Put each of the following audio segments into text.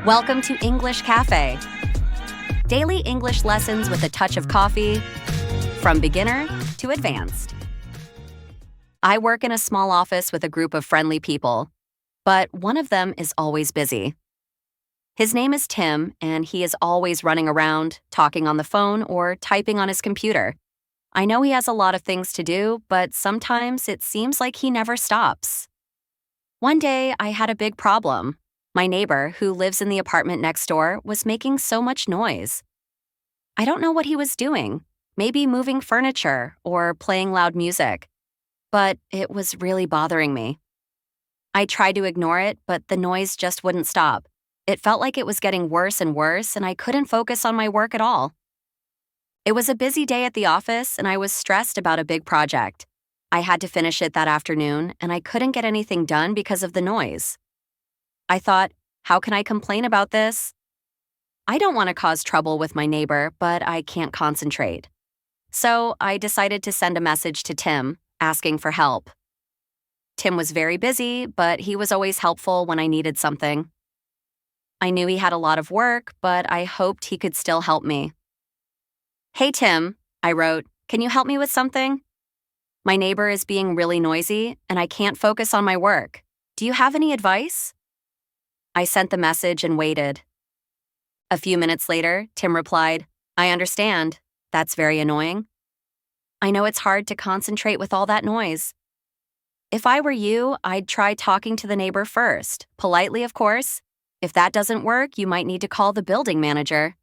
Welcome to English Cafe. Daily English lessons with a touch of coffee, from beginner to advanced. I work in a small office with a group of friendly people, but one of them is always busy. His name is Tim, and he is always running around, talking on the phone, or typing on his computer. I know he has a lot of things to do, but sometimes it seems like he never stops. One day, I had a big problem. My neighbor, who lives in the apartment next door, was making so much noise. I don't know what he was doing, maybe moving furniture or playing loud music, but it was really bothering me. I tried to ignore it, but the noise just wouldn't stop. It felt like it was getting worse and worse, and I couldn't focus on my work at all. It was a busy day at the office, and I was stressed about a big project. I had to finish it that afternoon, and I couldn't get anything done because of the noise. I thought, how can I complain about this? I don't want to cause trouble with my neighbor, but I can't concentrate. So I decided to send a message to Tim, asking for help. Tim was very busy, but he was always helpful when I needed something. I knew he had a lot of work, but I hoped he could still help me. Hey Tim, I wrote, can you help me with something? My neighbor is being really noisy, and I can't focus on my work. Do you have any advice? I sent the message and waited. A few minutes later, Tim replied, I understand. That's very annoying. I know it's hard to concentrate with all that noise. If I were you, I'd try talking to the neighbor first, politely, of course. If that doesn't work, you might need to call the building manager.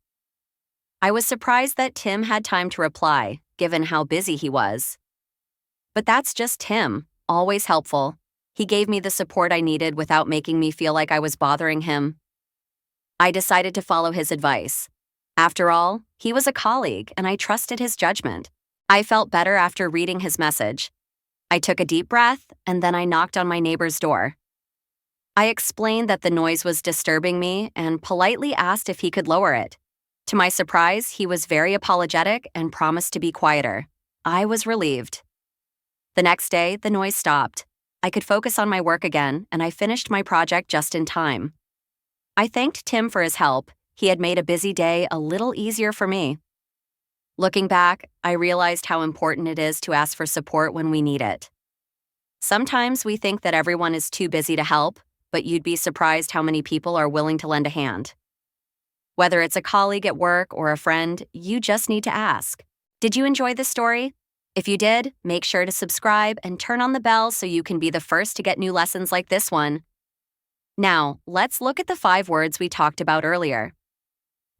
I was surprised that Tim had time to reply, given how busy he was. But that's just Tim, always helpful. He gave me the support I needed without making me feel like I was bothering him. I decided to follow his advice. After all, he was a colleague, and I trusted his judgment. I felt better after reading his message. I took a deep breath, and then I knocked on my neighbor's door. I explained that the noise was disturbing me and politely asked if he could lower it. To my surprise, he was very apologetic and promised to be quieter. I was relieved. The next day, the noise stopped. I could focus on my work again, and I finished my project just in time. I thanked Tim for his help. He had made a busy day a little easier for me. Looking back, I realized how important it is to ask for support when we need it. Sometimes we think that everyone is too busy to help, but you'd be surprised how many people are willing to lend a hand. Whether it's a colleague at work or a friend, you just need to ask. Did you enjoy this story? If you did, make sure to subscribe and turn on the bell so you can be the first to get new lessons like this one. Now, let's look at the 5 words we talked about earlier.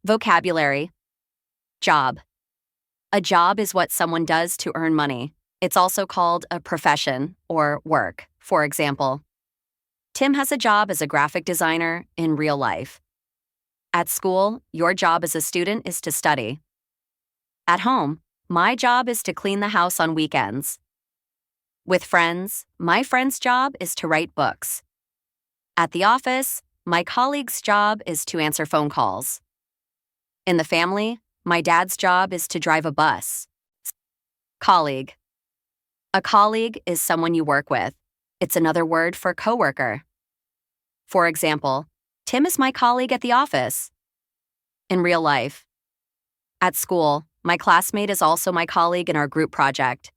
Vocabulary. Job. A job is what someone does to earn money. It's also called a profession or work. For example, Tim has a job as a graphic designer in real life. At school, your job as a student is to study. At home, my job is to clean the house on weekends. With friends, my friend's job is to write books. At the office, my colleague's job is to answer phone calls. In the family, my dad's job is to drive a bus. Colleague. A colleague is someone you work with. It's another word for coworker. For example, Tim is my colleague at the office. In real life. At school, my classmate is also my colleague in our group project.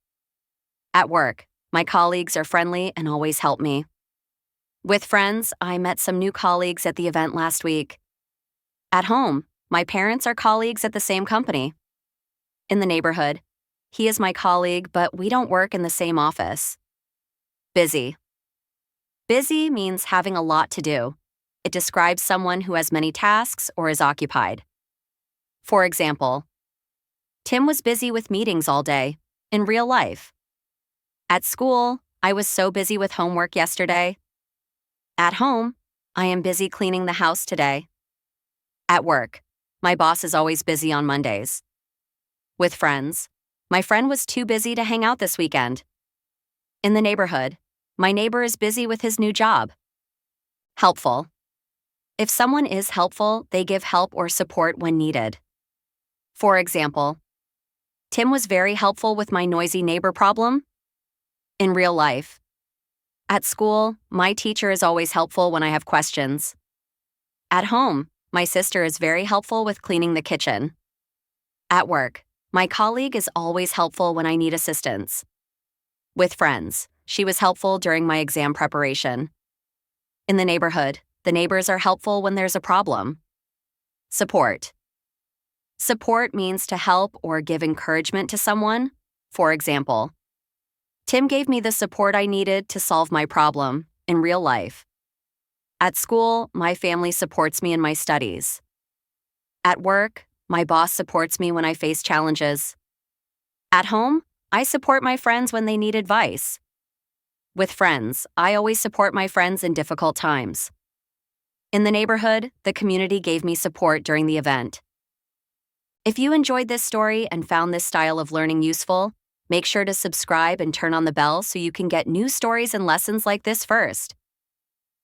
At work, my colleagues are friendly and always help me. With friends, I met some new colleagues at the event last week. At home, my parents are colleagues at the same company. In the neighborhood, he is my colleague, but we don't work in the same office. Busy. Busy means having a lot to do. It describes someone who has many tasks or is occupied. For example, Tim was busy with meetings all day, in real life. At school, I was so busy with homework yesterday. At home, I am busy cleaning the house today. At work, my boss is always busy on Mondays. With friends, my friend was too busy to hang out this weekend. In the neighborhood, my neighbor is busy with his new job. Helpful. If someone is helpful, they give help or support when needed. For example, Tim was very helpful with my noisy neighbor problem. In real life. At school, my teacher is always helpful when I have questions. At home, My sister is very helpful with cleaning the kitchen. At work, my colleague is always helpful when I need assistance. With friends, she was helpful during my exam preparation. In the neighborhood, the neighbors are helpful when there's a problem. Support. Support means to help or give encouragement to someone. For example, Tim gave me the support I needed to solve my problem in real life. At school, my family supports me in my studies. At work, my boss supports me when I face challenges. At home, I support my friends when they need advice. With friends, I always support my friends in difficult times. In the neighborhood, the community gave me support during the event. If you enjoyed this story and found this style of learning useful, make sure to subscribe and turn on the bell so you can get new stories and lessons like this first.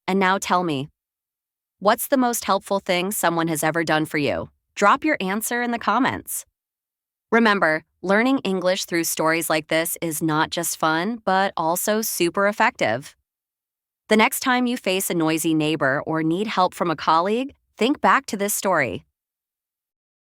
And now tell me, what's the most helpful thing someone has ever done for you? Drop your answer in the comments. Remember, learning English through stories like this is not just fun, but also super effective. The next time you face a noisy neighbor or need help from a colleague, think back to this story.